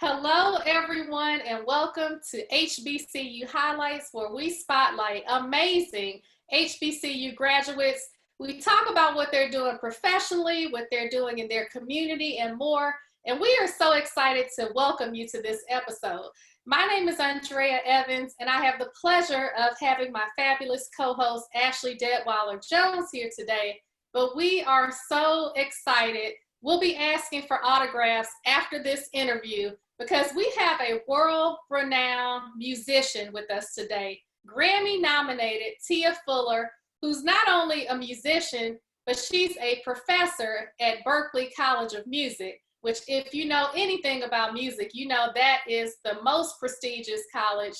Hello, everyone, and welcome to HBCU Highlights, where we spotlight amazing HBCU graduates. We talk about what they're doing professionally, what they're doing in their community, and more. And we are so excited to welcome you to this episode. My name is Andrea Evans, and I have the pleasure of having my fabulous co-host, Ashley Deadwyler-Jones, here today. But we are so excited. We'll be asking for autographs after this interview, because we have a world-renowned musician with us today, Grammy-nominated Tia Fuller, who's not only a musician, but she's a professor at Berklee College of Music, which, if you know anything about music, you know that is the most prestigious college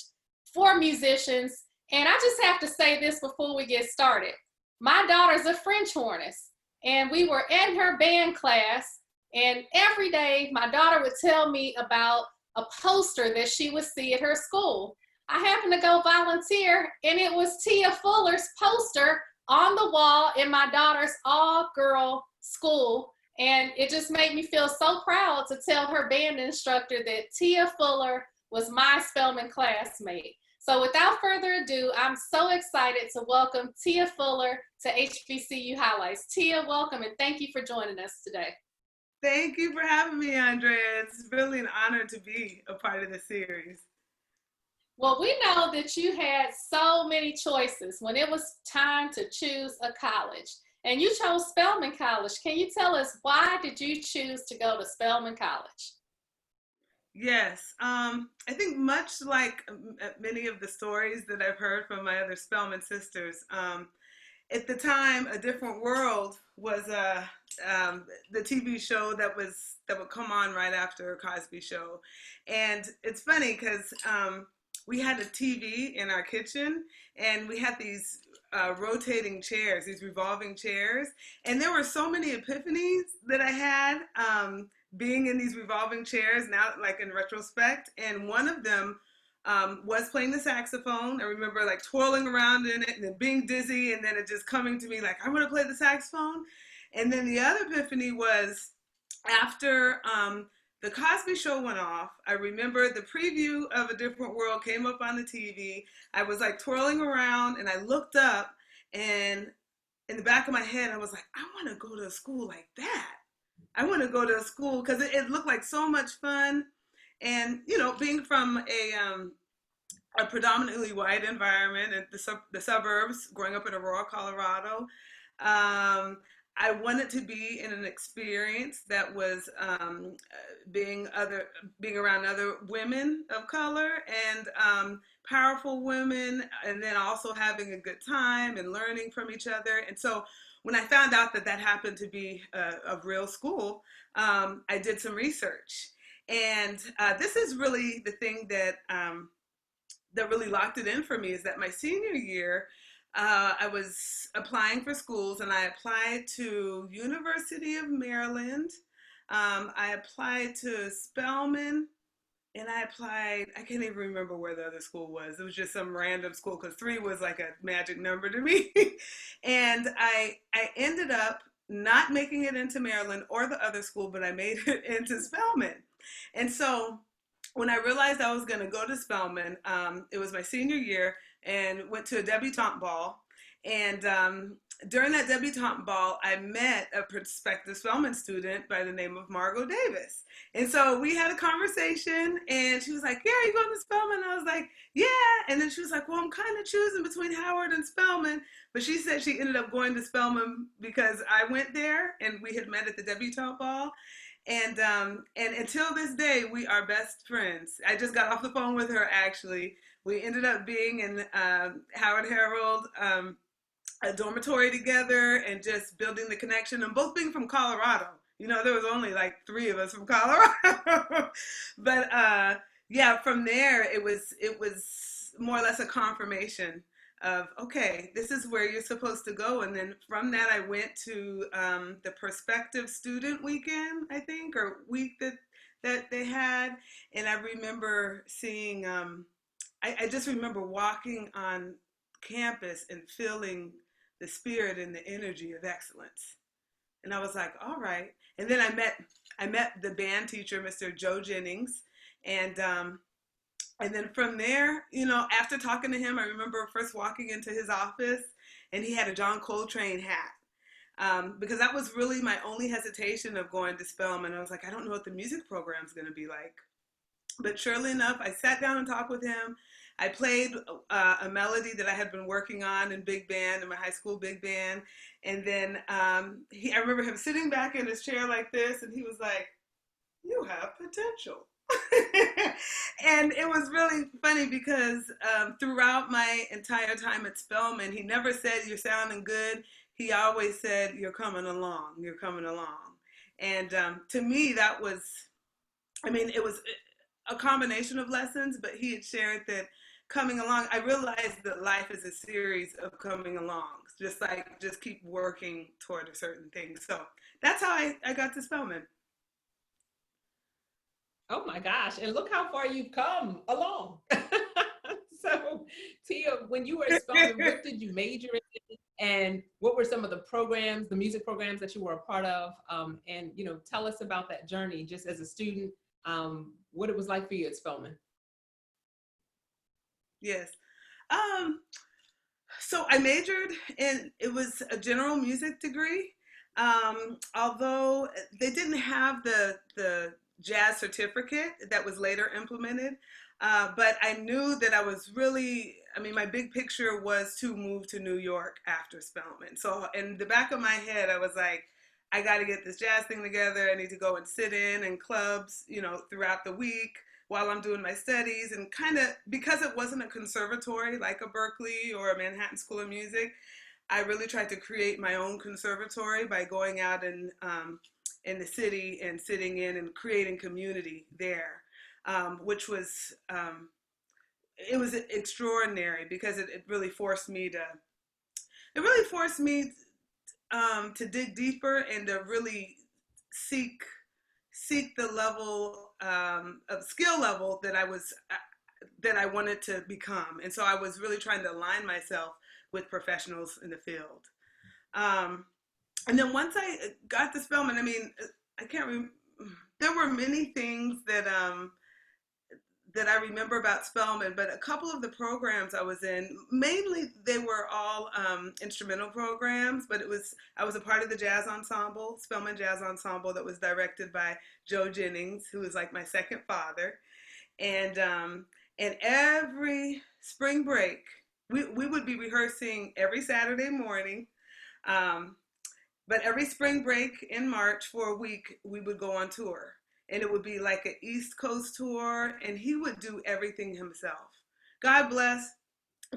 for musicians. And I just have to say this before we get started. My daughter's a French hornist, and we were in her band class. And every day, my daughter would tell me about a poster that she would see at her school. I happened to go volunteer, and it was Tia Fuller's poster on the wall in my daughter's all-girl school. And it just made me feel so proud to tell her band instructor that Tia Fuller was my Spelman classmate. So without further ado, I'm so excited to welcome Tia Fuller to HBCU Highlights. Tia, welcome, and thank you for joining us today. Thank you for having me, Andrea. It's really an honor to be a part of the series. Well, we know that you had so many choices when it was time to choose a college, and you chose Spelman College. Can you tell us, why did you choose to go to Spelman College? Yes, I think much like many of the stories that I've heard from my other Spelman sisters, at the time, A Different World was the TV show that would come on right after Cosby Show. And it's funny because we had a TV in our kitchen, and we had these rotating chairs, these revolving chairs. And there were so many epiphanies that I had being in these revolving chairs now, like in retrospect. And one of them was playing the saxophone. I remember like twirling around in it and then being dizzy, and then it just coming to me like, I want to play the saxophone. And then the other epiphany was after the Cosby Show went off. I remember the preview of A Different World came up on the TV. I was like twirling around, and I looked up, and in the back of my head, I was like, I want to go to a school like that. I want to go to a school because it looked like so much fun. And, you know, being from a predominantly white environment in the suburbs, growing up in Aurora, Colorado, I wanted to be in an experience that was being around other women of color and powerful women, and then also having a good time and learning from each other. And so when I found out that that happened to be a real school, I did some research. And this is really the thing that that really locked it in for me, is that my senior year, I was applying for schools, and I applied to University of Maryland. I applied to Spelman, and I can't even remember where the other school was. It was just some random school because 3 was like a magic number to me. And I ended up not making it into Maryland or the other school, but I made it into Spelman. And so when I realized I was going to go to Spelman, it was my senior year, and went to a debutante ball. And during that debutante ball, I met a prospective Spelman student by the name of Margot Davis. And so we had a conversation, and she was like, yeah, are you going to Spelman? I was like, yeah. And then she was like, well, I'm kind of choosing between Howard and Spelman. But she said she ended up going to Spelman because I went there, and we had met at the debutante ball. And until this day, we are best friends. I just got off the phone with her, actually. We ended up being in Howard Herald, a dormitory together, and just building the connection, and both being from Colorado. You know, there was only like 3 of us from Colorado. But yeah, from there, it was more or less a confirmation of, okay, this is where you're supposed to go. And then from that, I went to the prospective student weekend, I think, or week that they had. And I remember seeing, I just remember walking on campus and feeling the spirit and the energy of excellence. And I was like, all right. And then I met the band teacher, Mr. Joe Jennings, And then from there, you know, after talking to him, I remember first walking into his office and he had a John Coltrane hat. Because that was really my only hesitation of going to Spelman. I was like, I don't know what the music program is going to be like. But surely enough, I sat down and talked with him. I played a melody that I had been working on in big band, in my high school big band. And then I remember him sitting back in his chair like this, and he was like, you have potential. And it was really funny because throughout my entire time at Spelman, he never said, you're sounding good. He always said, you're coming along, you're coming along. And to me, that was, I mean, it was a combination of lessons, but he had shared that coming along, I realized that life is a series of coming along, just keep working toward a certain thing. So that's how I got to Spelman. Oh my gosh, and look how far you've come along. So, Tia, when you were at Spelman, what did you major in? And what were some of the programs, the music programs that you were a part of? And, you know, tell us about that journey just as a student, what it was like for you at Spelman. Yes. So I majored in, it was a general music degree. Although they didn't have the jazz certificate that was later implemented. But I knew that I was really, I mean, my big picture was to move to New York after Spelman. So in the back of my head, I was like, I got to get this jazz thing together. I need to go and sit in clubs, you know, throughout the week while I'm doing my studies. And kind of, because it wasn't a conservatory like a Berklee or a Manhattan School of Music, I really tried to create my own conservatory by going out in the city and sitting in and creating community there. Which was, it was extraordinary because it really forced me to dig deeper and to really seek the level of skill level that I wanted to become. And so I was really trying to align myself with professionals in the field. And then once I got to Spelman, I mean, I can't remember, there were many things that I remember about Spelman, but a couple of the programs I was in, mainly they were all instrumental programs, but I was a part of the jazz ensemble, Spelman Jazz Ensemble, that was directed by Joe Jennings, who is like my second father. And every spring break, we would be rehearsing every Saturday morning, but every spring break in March for a week, we would go on tour. And it would be like an East Coast tour, and he would do everything himself. God bless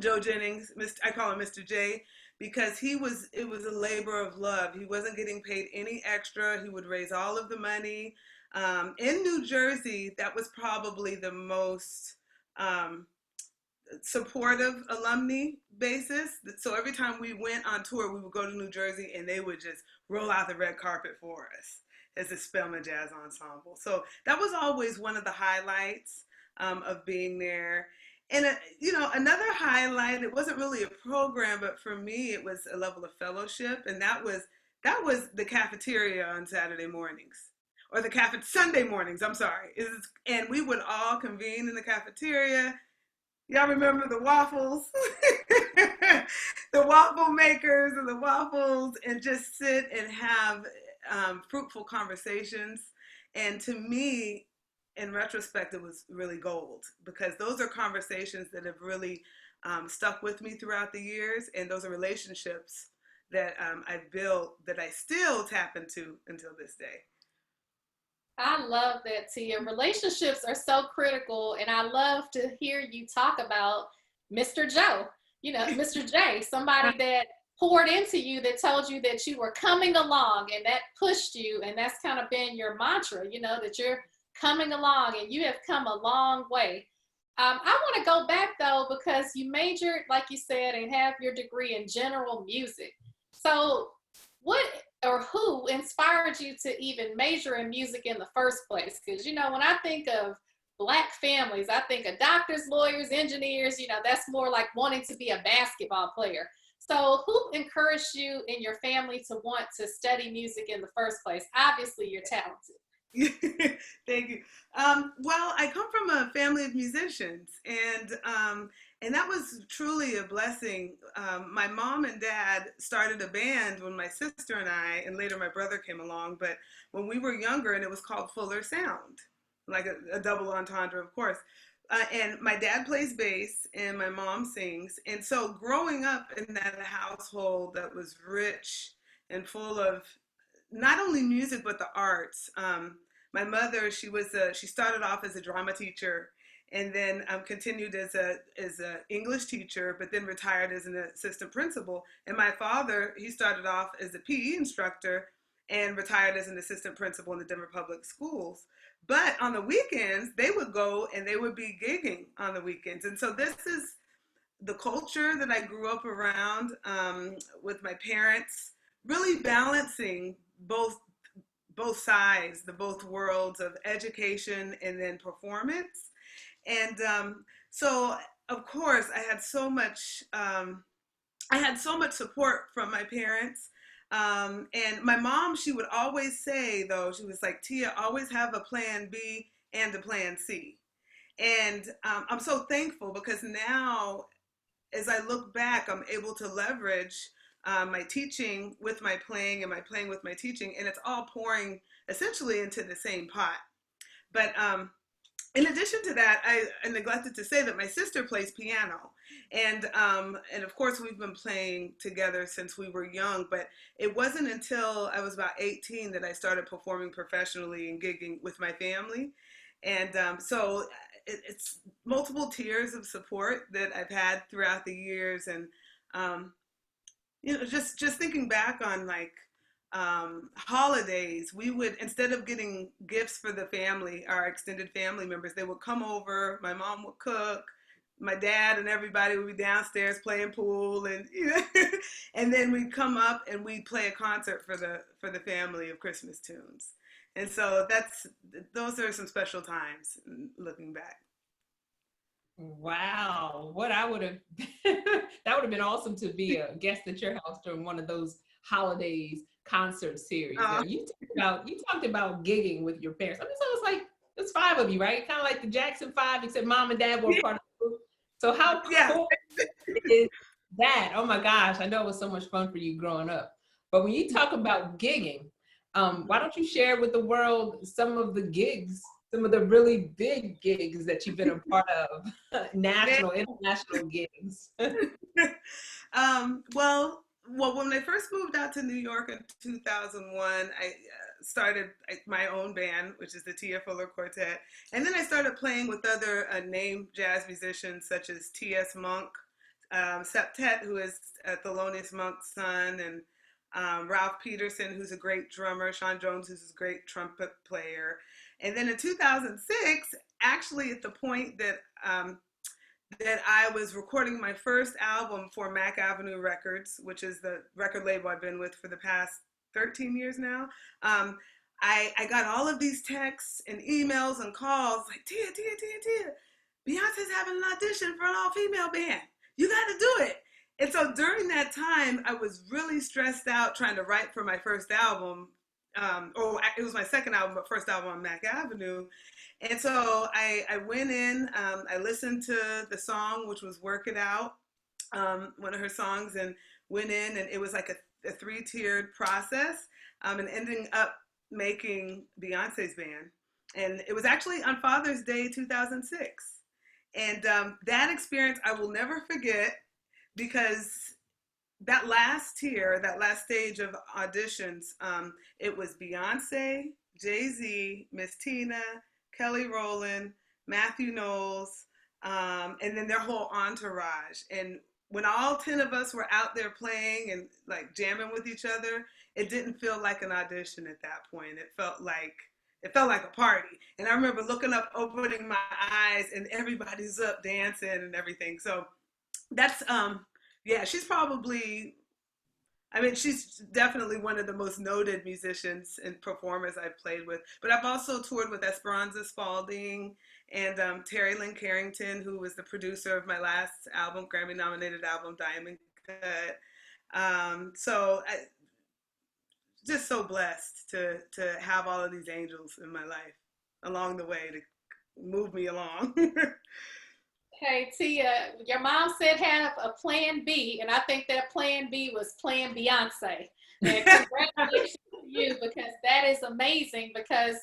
Joe Jennings, I call him Mr. J, because it was a labor of love. He wasn't getting paid any extra. He would raise all of the money. In New Jersey, that was probably the most supportive alumni basis. So every time we went on tour, we would go to New Jersey, and they would just roll out the red carpet for us as the Spelman Jazz Ensemble. So that was always one of the highlights of being there. And, you know, another highlight, it wasn't really a program, but for me, it was a level of fellowship. And that was the cafeteria on Saturday mornings, or Sunday mornings, I'm sorry. And we would all convene in the cafeteria. Y'all remember the waffles, the waffle makers and the waffles, and just sit and have fruitful conversations. And to me, in retrospect, it was really gold, because those are conversations that have really stuck with me throughout the years, and those are relationships that I've built that I still tap into until this day. I love that, Tia. Relationships are so critical, and I love to hear you talk about Mr. Joe, you know, Mr. J, somebody that poured into you, that told you that you were coming along, and that pushed you, and that's kind of been your mantra, you know, that you're coming along, and you have come a long way. I want to go back, though, because you majored, like you said, and have your degree in general music. So what or who inspired you to even major in music in the first place? Because, you know, when I think of Black families, I think of doctors, lawyers, engineers, you know, that's more like wanting to be a basketball player. So who encouraged you and your family to want to study music in the first place? Obviously, you're talented. Thank you. Well, I come from a family of musicians, and that was truly a blessing. My mom and dad started a band when my sister and I, and later my brother came along. But when we were younger, and it was called Fuller Sound, like a double entendre, of course. And my dad plays bass, and my mom sings. And so, growing up in that household that was rich and full of not only music but the arts. My mother, she started off as a drama teacher, and then continued as a English teacher, but then retired as an assistant principal. And my father, he started off as a PE instructor and retired as an assistant principal in the Denver Public Schools. But on the weekends, they would go and they would be gigging on the weekends. And so this is the culture that I grew up around, with my parents, really balancing both sides, the both worlds of education and then performance. And so, of course, I had so much support from my parents. And my mom, she would always say, though, she was like, Tia, always have a plan B and a plan C. And I'm so thankful because now, as I look back, I'm able to leverage my teaching with my playing and my playing with my teaching, and it's all pouring essentially into the same pot. But in addition to that, I neglected to say that my sister plays piano, and of course we've been playing together since we were young. But it wasn't until I was about 18 that I started performing professionally and gigging with my family, and so it's multiple tiers of support that I've had throughout the years, and um, just thinking back on like holidays, we would, instead of getting gifts for the family, our extended family members, they would come over. My mom would cook. My dad and everybody would be downstairs playing pool, and and then we'd come up and we'd play a concert for the family of Christmas tunes. And so those are some special times looking back. Wow, what I would have that would have been awesome to be a guest at your house during one of those holidays concert series. Now, Uh, you talked about gigging with your parents. I mean, so it's like it's five of you, right? Kind of like the Jackson Five, except mom and dad were part of the group. So how yeah. cool is that? Oh my gosh, I know it was so much fun for you growing up. But when you talk about gigging, why don't you share with the world some of the gigs, some of the really big gigs that you've been a part of, national, international gigs? Well, when I first moved out to New York in 2001, I started my own band, which is the Tia Fuller Quartet. And then I started playing with other named jazz musicians such as T.S. Monk, Septet, who is Thelonious Monk's son, and Ralph Peterson, who's a great drummer, Sean Jones, who's a great trumpet player. And then in 2006, actually at the point that I was recording my first album for Mack Avenue Records, which is the record label I've been with for the past 13 years now. I got all of these texts and emails and calls like, Tia, Beyonce's having an audition for an all-female band. You got to do it. And so during that time, I was really stressed out trying to write for my first album. Or it was my second album, but first album on Mack Avenue. And so I went in, I listened to the song, which was Work It Out, one of her songs, and went in, and it was like a three-tiered process, and ending up making Beyonce's band. And it was actually on Father's Day 2006. And that experience I will never forget, because that last tier, that last stage of auditions, it was Beyonce, Jay-Z, Miss Tina, Kelly Rowland, Matthew Knowles, and then their whole entourage. And when all 10 of us were out there playing and like jamming with each other, it didn't feel like an audition at that point. It felt like a party. And I remember looking up, opening my eyes, and everybody's up dancing and everything. So that's yeah, she's probably, I mean, she's definitely one of the most noted musicians and performers I've played with. But I've also toured with Esperanza Spalding and Terry Lynn Carrington, who was the producer of my last album, Grammy-nominated album, Diamond Cut. So just so blessed to have all of these angels in my life along the way to move me along. Hey, Tia, your mom said have a plan B, and I think that plan B was Plan Beyoncé. And congratulations to you, because that is amazing, because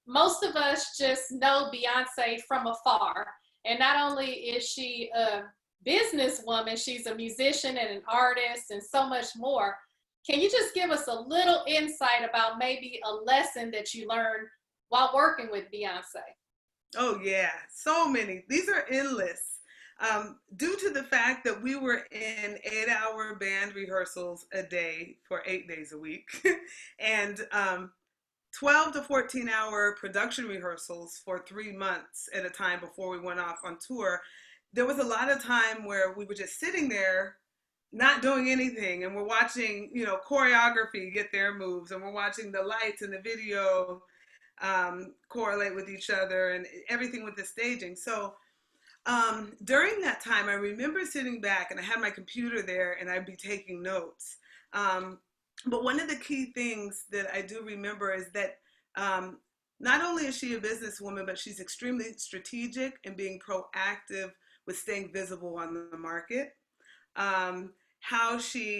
most of us just know Beyoncé from afar. And not only is she a businesswoman, she's a musician and an artist and so much more. Can you just give us a little insight about maybe a lesson that you learned while working with Beyoncé? Oh yeah, so many. These are endless. Due to the fact that we were in 8-hour band rehearsals a day for 8 days a week, and 12 to 14-hour production rehearsals for 3 months at a time before we went off on tour, there was a lot of time where we were just sitting there not doing anything, and we're watching, choreography get their moves, and we're watching the lights and the video correlate with each other, and everything with the staging. So during that time, I remember sitting back, and I had my computer there, and I'd be taking notes. But one of the key things that I do remember is that not only is she a businesswoman, but she's extremely strategic and being proactive with staying visible on the market.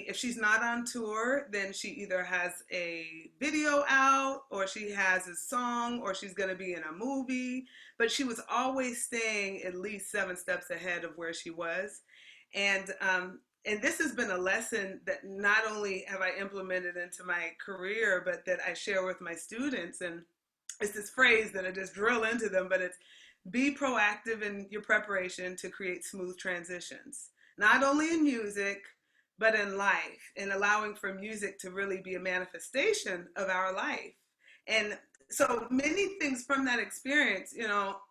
If she's not on tour, then she either has a video out, or she has a song, or she's going to be in a movie, but she was always staying at least 7 steps ahead of where she was. And this has been a lesson that not only have I implemented into my career, but that I share with my students. And it's this phrase that I just drill into them, but it's be proactive in your preparation to create smooth transitions, not only in music, but in life, and allowing for music to really be a manifestation of our life. And so many things from that experience,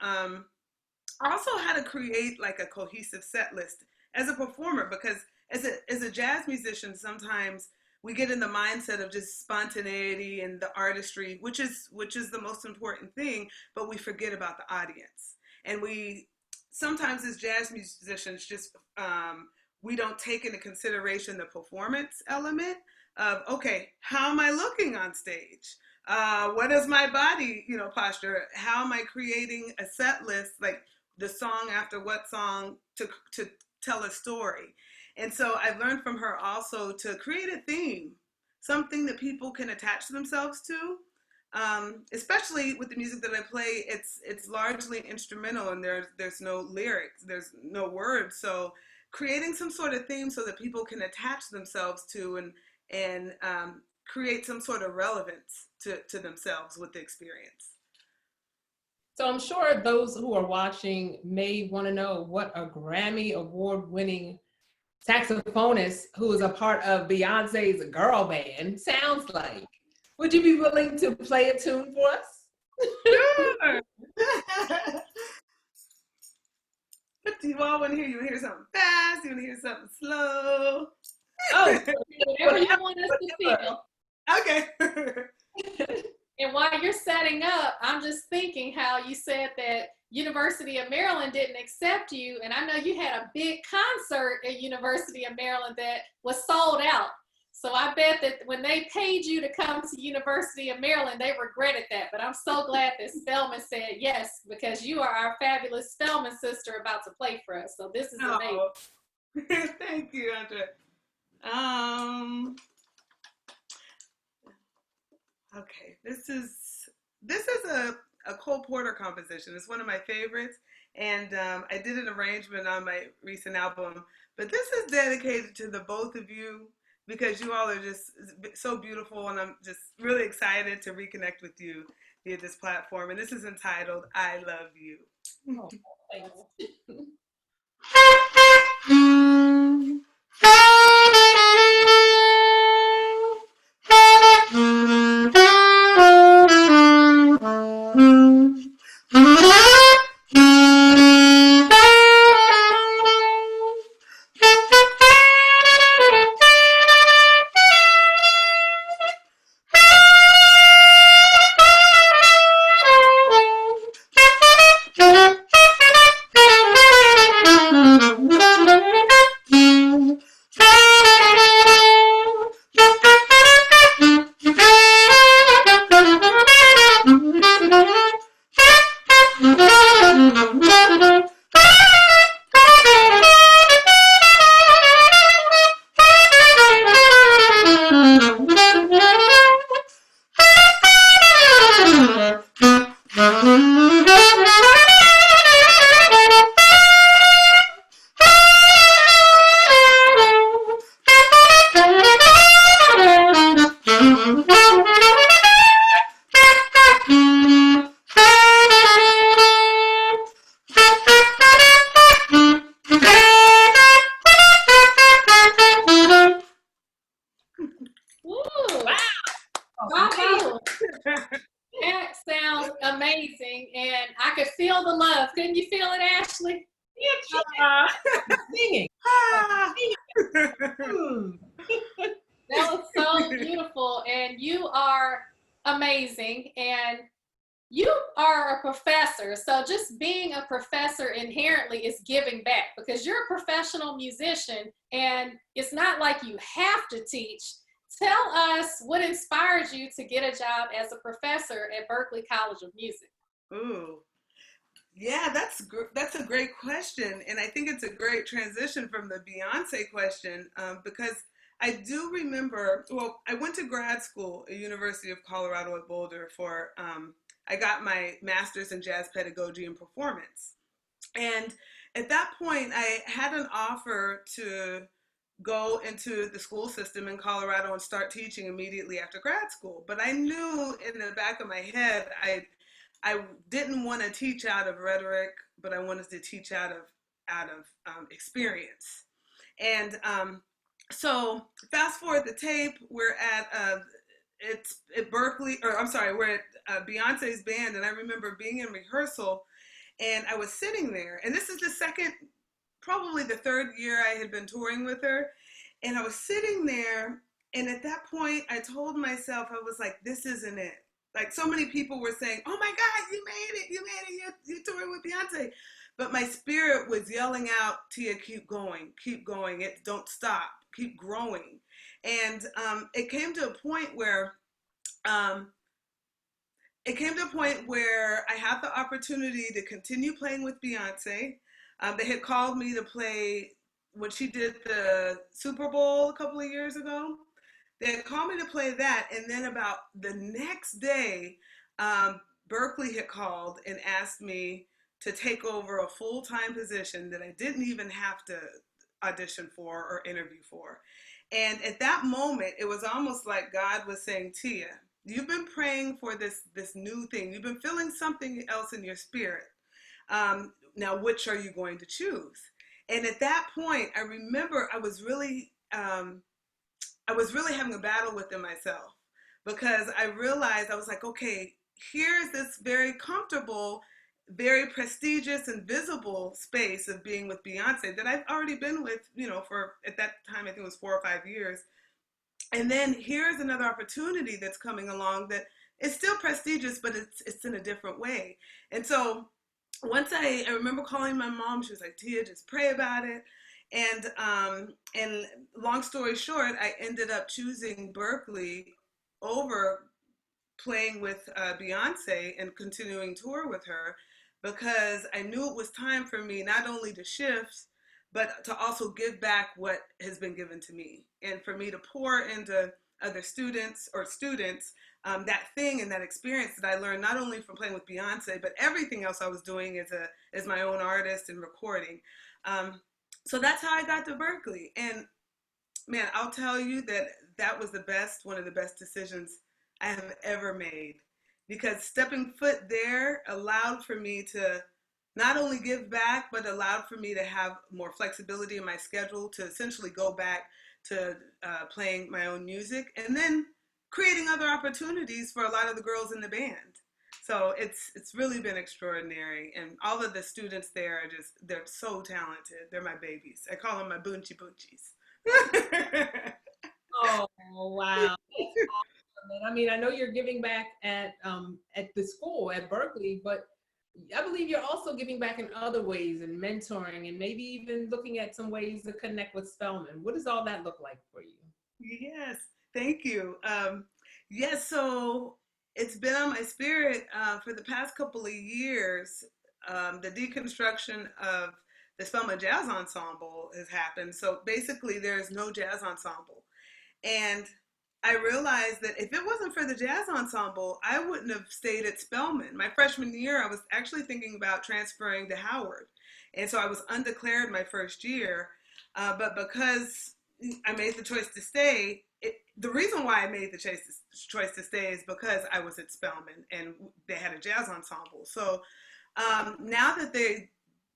also how to create like a cohesive set list as a performer, because as a jazz musician, sometimes we get in the mindset of just spontaneity and the artistry, which is the most important thing, but we forget about the audience. And we sometimes as jazz musicians just we don't take into consideration the performance element of, okay, how am I looking on stage? What is my body, posture? How am I creating a set list, like the song after what song to tell a story? And so I've learned from her also to create a theme, something that people can attach themselves to. Especially with the music that I play, it's largely instrumental, and there's no lyrics, there's no words. So creating some sort of theme so that people can attach themselves to and create some sort of relevance to themselves with the experience. So I'm sure those who are watching may want to know what a Grammy award-winning saxophonist who is a part of Beyonce's girl band sounds like. Would you be willing to play a tune for us? Sure. What do you all want to hear? You want to hear something fast? You want to hear something slow? Oh, whatever you want us to feel. Okay. And while you're setting up, I'm just thinking how you said that University of Maryland didn't accept you. And I know you had a big concert at University of Maryland that was sold out. So I bet that when they paid you to come to University of Maryland, they regretted that. But I'm so glad that Spelman said yes, because you are our fabulous Spelman sister about to play for us. So this is amazing. Thank you, Andrea. Okay, this is a Cole Porter composition. It's one of my favorites, and I did an arrangement on my recent album. But this is dedicated to the both of you, because you all are just so beautiful, and I'm just really excited to reconnect with you via this platform. And this is entitled "I Love You." Oh, thanks. feel the love. Couldn't you feel it, Ashley? Yeah, singing. That was so beautiful, and you are amazing, and you are a professor. So just being a professor inherently is giving back, because you're a professional musician and it's not like you have to teach. Tell us what inspired you to get a job as a professor at Berklee College of Music. Ooh, yeah, that's a great question, and I think it's a great transition from the Beyoncé question, because I do remember. Well, I went to grad school at University of Colorado at Boulder for. I got my master's in jazz pedagogy and performance, and at that point, I had an offer to go into the school system in Colorado and start teaching immediately after grad school. But I knew in the back of my head, I didn't want to teach out of rhetoric, but I wanted to teach out of experience. And so fast forward the tape, we're at it's at Berklee, or I'm sorry, we're at Beyonce's band, and I remember being in rehearsal, and I was sitting there, and this is the second, probably the third year I had been touring with her, and I was sitting there, and at that point, I told myself, I was like, this isn't it. Like, so many people were saying, oh my God, you made it, you're touring with Beyonce. But my spirit was yelling out, Tia, keep going, don't stop, keep growing. And it came to a point where I had the opportunity to continue playing with Beyonce. They had called me to play when she did the Super Bowl a couple of years ago. They had called me to play that, and then about the next day, Berklee had called and asked me to take over a full-time position that I didn't even have to audition for or interview for. And at that moment, it was almost like God was saying, Tia, you've been praying for this new thing. You've been feeling something else in your spirit. Now, which are you going to choose? And at that point, I remember I was really having a battle within myself, because I realized, I was like, okay, here's this very comfortable, very prestigious and visible space of being with Beyonce that I've already been with, for, at that time, I think it was 4 or 5 years. And then here's another opportunity that's coming along that is still prestigious, but it's in a different way. And so once I remember calling my mom, she was like, Tia, just pray about it. And long story short, I ended up choosing Berklee over playing with Beyonce and continuing tour with her, because I knew it was time for me not only to shift, but to also give back what has been given to me, and for me to pour into other students that thing and that experience that I learned not only from playing with Beyonce, but everything else I was doing as my own artist and recording. So that's how I got to Berklee. And man, I'll tell you that was one of the best decisions I have ever made, because stepping foot there allowed for me to not only give back, but allowed for me to have more flexibility in my schedule to essentially go back to playing my own music, and then creating other opportunities for a lot of the girls in the band. So it's really been extraordinary, and all of the students there they're so talented. They're my babies. I call them my boonchie boonchies. Oh wow! I mean, I know you're giving back at the school at Berklee, but I believe you're also giving back in other ways, and mentoring, and maybe even looking at some ways to connect with Spelman. What does all that look like for you? Yes, thank you. Yes, so it's been on my spirit for the past couple of years. The deconstruction of the Spelman Jazz Ensemble has happened. So basically, there's no jazz ensemble. And I realized that if it wasn't for the jazz ensemble, I wouldn't have stayed at Spelman. My freshman year, I was actually thinking about transferring to Howard. And so I was undeclared my first year. But because I made the choice to stay, the reason why I made the choice to stay is because I was at Spelman and they had a jazz ensemble. So now that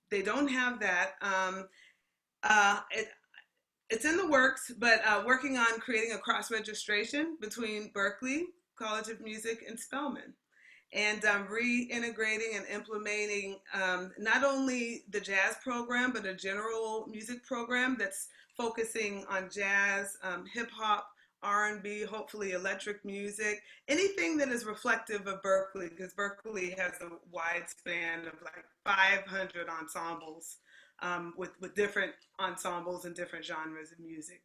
they don't have that, it's in the works, but working on creating a cross registration between Berklee College of Music and Spelman. and reintegrating and implementing not only the jazz program, but a general music program that's focusing on jazz, hip hop, R&B, hopefully electric music, anything that is reflective of Berklee, because Berklee has a wide span of like 500 ensembles with different ensembles and different genres of music.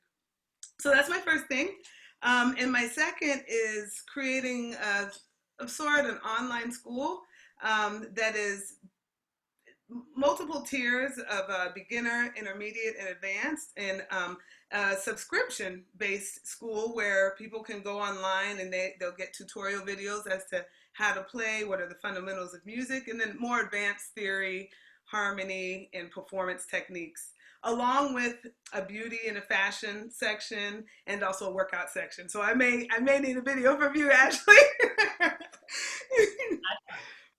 So that's my first thing. And my second is creating a sort of an online school that is multiple tiers of beginner, intermediate, and advanced, and a subscription-based school where people can go online and they'll get tutorial videos as to how to play, what are the fundamentals of music, and then more advanced theory, harmony, and performance techniques, along with a beauty and a fashion section and also a workout section. So I may need a video from you, Ashley.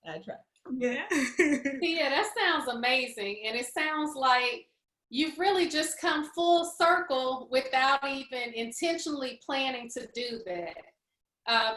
I try. Yeah. Yeah, that sounds amazing. And it sounds like you've really just come full circle without even intentionally planning to do that.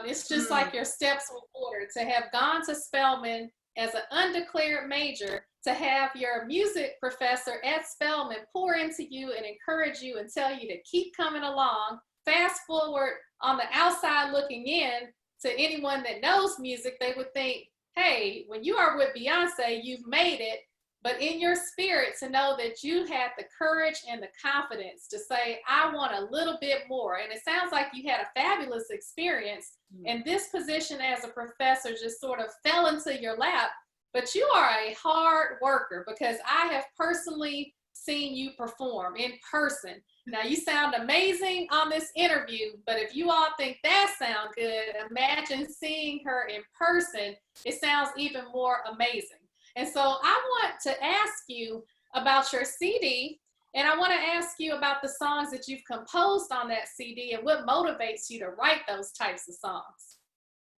It's just like your steps were ordered to have gone to Spelman as an undeclared major, to have your music professor at Spelman pour into you and encourage you and tell you to keep coming along. Fast forward on the outside looking in, to anyone that knows music, they would think, hey, when you are with Beyoncé, you've made it. But in your spirit, to know that you had the courage and the confidence to say, I want a little bit more. And it sounds like you had a fabulous experience. And this position as a professor just sort of fell into your lap. But you are a hard worker, because I have personally seen you perform in person. Now, you sound amazing on this interview, but if you all think that sounds good, imagine seeing her in person. It sounds even more amazing. And so I want to ask you about your CD, and I want to ask you about the songs that you've composed on that CD and what motivates you to write those types of songs.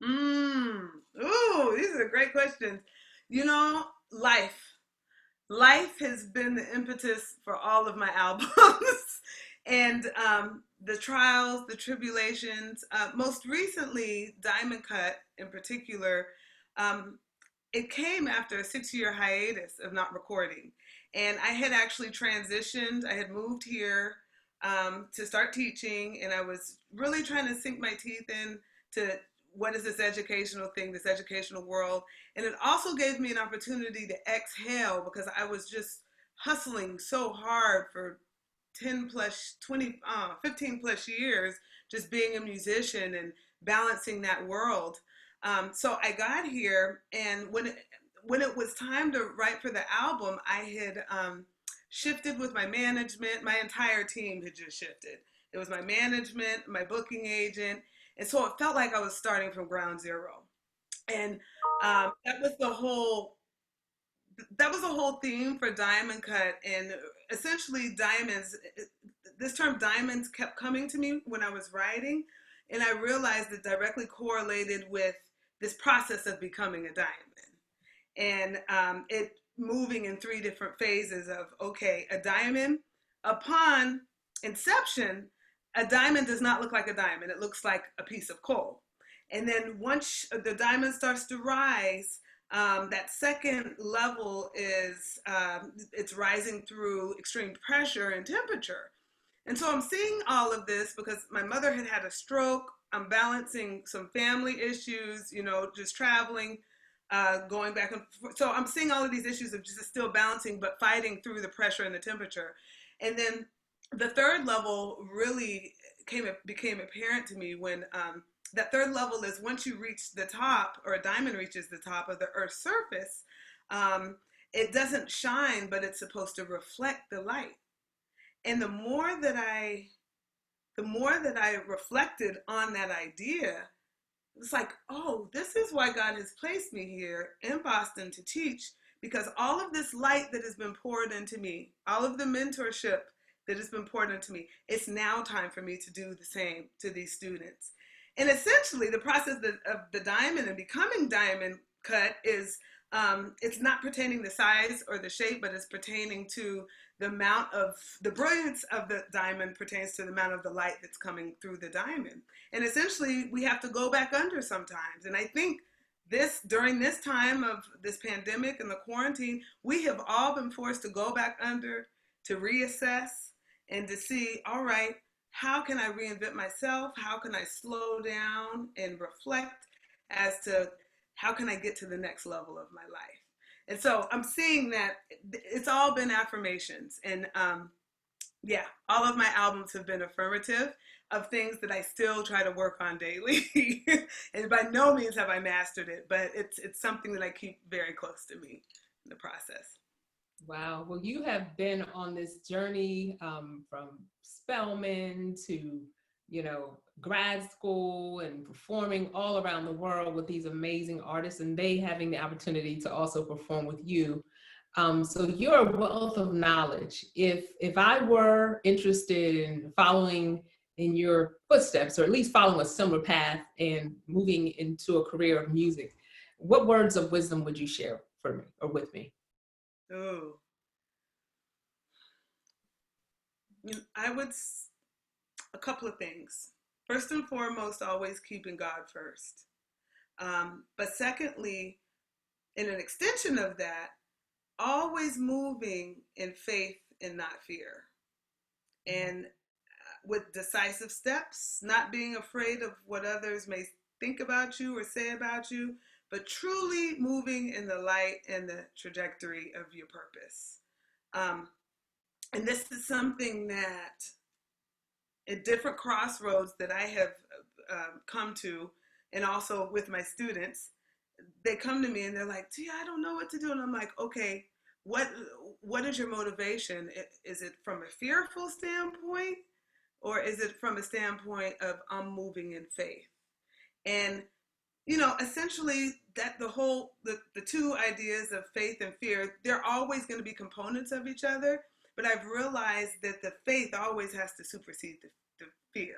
Ooh, these are great questions. You know, life has been the impetus for all of my albums. And the trials, the tribulations, most recently, Diamond Cut in particular, it came after a 6-year hiatus of not recording. And I had actually transitioned. I had moved here to start teaching, and I was really trying to sink my teeth in to what is this educational thing, this educational world. And it also gave me an opportunity to exhale, because I was just hustling so hard for 10 plus, 20, 15 plus years, just being a musician and balancing that world. So I got here, and when it was time to write for the album, I had shifted with my management. My entire team had just shifted. It was my management, my booking agent, and so it felt like I was starting from ground zero. And that was the whole theme for Diamond Cut. And essentially, this term diamonds kept coming to me when I was writing, and I realized it directly correlated with this process of becoming a diamond, and it moving in 3 different phases of, okay, a diamond, upon inception, a diamond does not look like a diamond. It looks like a piece of coal. And then once the diamond starts to rise, that second level is, it's rising through extreme pressure and temperature. And so I'm seeing all of this because my mother had had a stroke. I'm balancing some family issues, you know, just traveling, going back and forth. So I'm seeing all of these issues of just still balancing, but fighting through the pressure and the temperature. And then the third level really became apparent to me when that third level is once you reach the top, or a diamond reaches the top of the Earth's surface, it doesn't shine, but it's supposed to reflect the light. And the more that I reflected on that idea, it's like, oh, this is why God has placed me here in Boston to teach, because all of this light that has been poured into me, all of the mentorship that has been poured into me, it's now time for me to do the same to these students. And essentially, the process of the diamond and becoming Diamond Cut is, it's not pertaining to size or the shape, but it's pertaining to the amount of, the brilliance of the diamond pertains to the amount of the light that's coming through the diamond. And essentially, we have to go back under sometimes. And I think during this time of this pandemic and the quarantine, we have all been forced to go back under, to reassess, and to see, all right, how can I reinvent myself? How can I slow down and reflect as to how can I get to the next level of my life? And so I'm seeing that it's all been affirmations. And yeah, all of my albums have been affirmative of things that I still try to work on daily. And by no means have I mastered it, but it's something that I keep very close to me in the process. Wow. Well, you have been on this journey from Spelman to, grad school and performing all around the world with these amazing artists, and they having the opportunity to also perform with you. So you're a wealth of knowledge. If I were interested in following in your footsteps, or at least following a similar path and moving into a career of music, what words of wisdom would you share for me or with me? Oh, I would, a couple of things. First and foremost, always keeping God first. But secondly, in an extension of that, always moving in faith and not fear. And with decisive steps, not being afraid of what others may think about you or say about you, but truly moving in the light and the trajectory of your purpose. And this is something that at different crossroads that I have come to, and also with my students, they come to me and they're like, Tia, I don't know what to do. And I'm like, okay, what is your motivation? Is it from a fearful standpoint, or is it from a standpoint of I'm moving in faith? And essentially that the two ideas of faith and fear, they're always going to be components of each other. But I've realized that the faith always has to supersede the fear.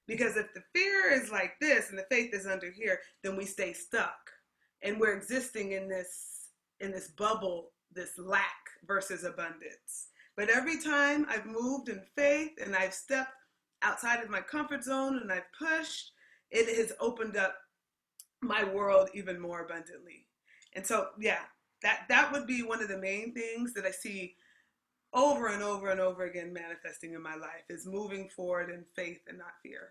Because if the fear is like this and the faith is under here, then we stay stuck. And we're existing in this bubble, this lack versus abundance. But every time I've moved in faith and I've stepped outside of my comfort zone and I've pushed, it has opened up my world even more abundantly. And so, yeah, that would be one of the main things that I see over and over and over again manifesting in my life, is moving forward in faith and not fear.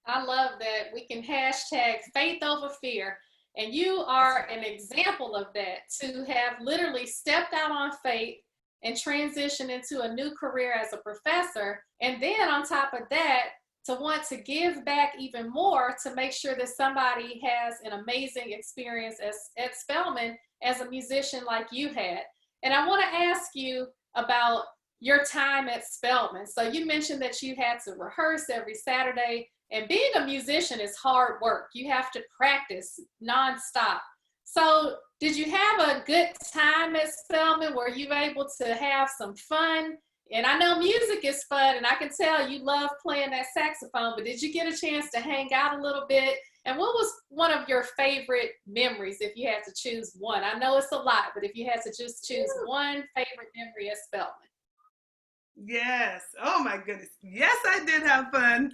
I love that we can hashtag faith over fear. And you are an example of that, to have literally stepped out on faith and transitioned into a new career as a professor. And then on top of that, to want to give back even more to make sure that somebody has an amazing experience at Spelman as a musician like you had. And I want to ask you about your time at Spelman. So you mentioned that you had to rehearse every Saturday, and being a musician is hard work. You have to practice nonstop. So did you have a good time at Spelman? Were you able to have some fun? And I know music is fun, and I can tell you love playing that saxophone, but did you get a chance to hang out a little bit? And what was one of your favorite memories, if you had to choose one? I know it's a lot, but if you had to just choose one favorite memory at Spelman. Yes. Oh my goodness. Yes, I did have fun.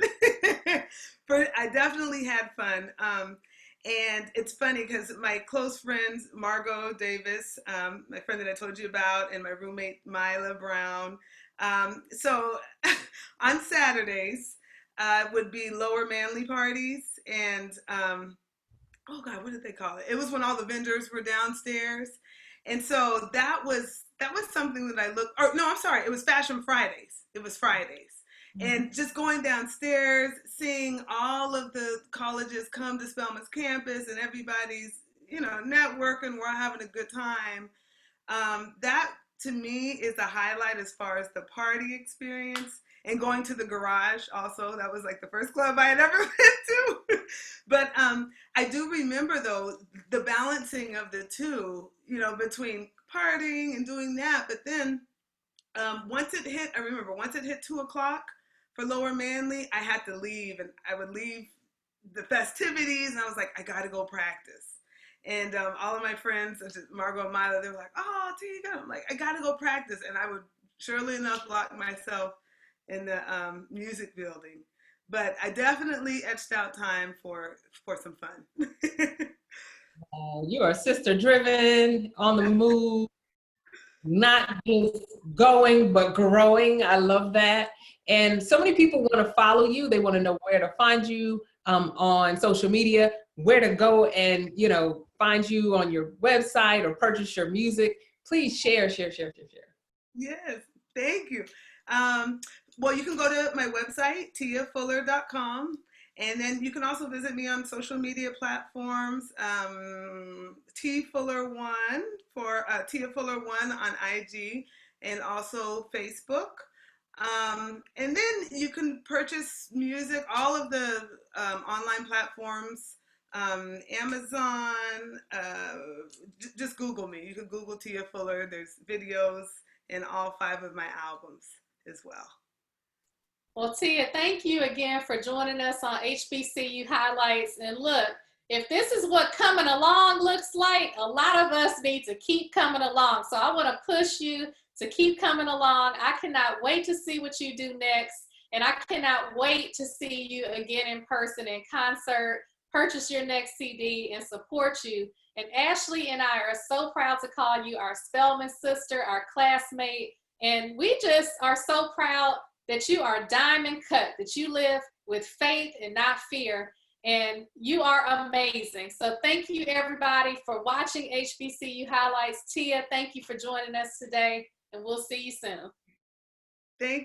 I definitely had fun. And it's funny because my close friends, Margot Davis, my friend that I told you about, and my roommate, Mila Brown. So on Saturdays would be Lower Manly parties. And, oh God, what did they call it? It was when all the vendors were downstairs. And so that was something that I looked, or no, I'm sorry, it was Fashion Fridays. It was Fridays. And just going downstairs, seeing all of the colleges come to Spelman's campus, and everybody's, networking, we're having a good time. That to me is a highlight as far as the party experience. And going to the garage also, that was like the first club I had ever been to. But I do remember though, the balancing of the two, between partying and doing that. But then once it hit 2:00 for Lower Manly, I had to leave, and I would leave the festivities, and I was like, I gotta go practice. And all of my friends, such as Margot and Mila, they were like, oh, Tika, I'm like, I gotta go practice. And I would, surely enough, lock myself in the music building. but I definitely etched out time for some fun. You are sister driven, on the move, not just going, but growing. I love that. And so many people want to follow you. They want to know where to find you on social media, where to go and, find you on your website or purchase your music. Please share. Yes, thank you. Well, you can go to my website, tiafuller.com. And then you can also visit me on social media platforms, tfuller1 for Tia Fuller 1 on IG and also Facebook. And then you can purchase music, all of the online platforms, Amazon, just Google me. You can Google Tia Fuller. There's videos in all 5 of my albums as well. Well, Tia, thank you again for joining us on HBCU Highlights. And look, if this is what coming along looks like, a lot of us need to keep coming along. So I want to push you to keep coming along. I cannot wait to see what you do next. And I cannot wait to see you again in person in concert, purchase your next CD, and support you. And Ashley and I are so proud to call you our Spelman sister, our classmate. And we just are so proud that you are diamond cut, that you live with faith and not fear, and you are amazing. So thank you everybody for watching HBCU Highlights. Tia, thank you for joining us today, and we'll see you soon. Thank you.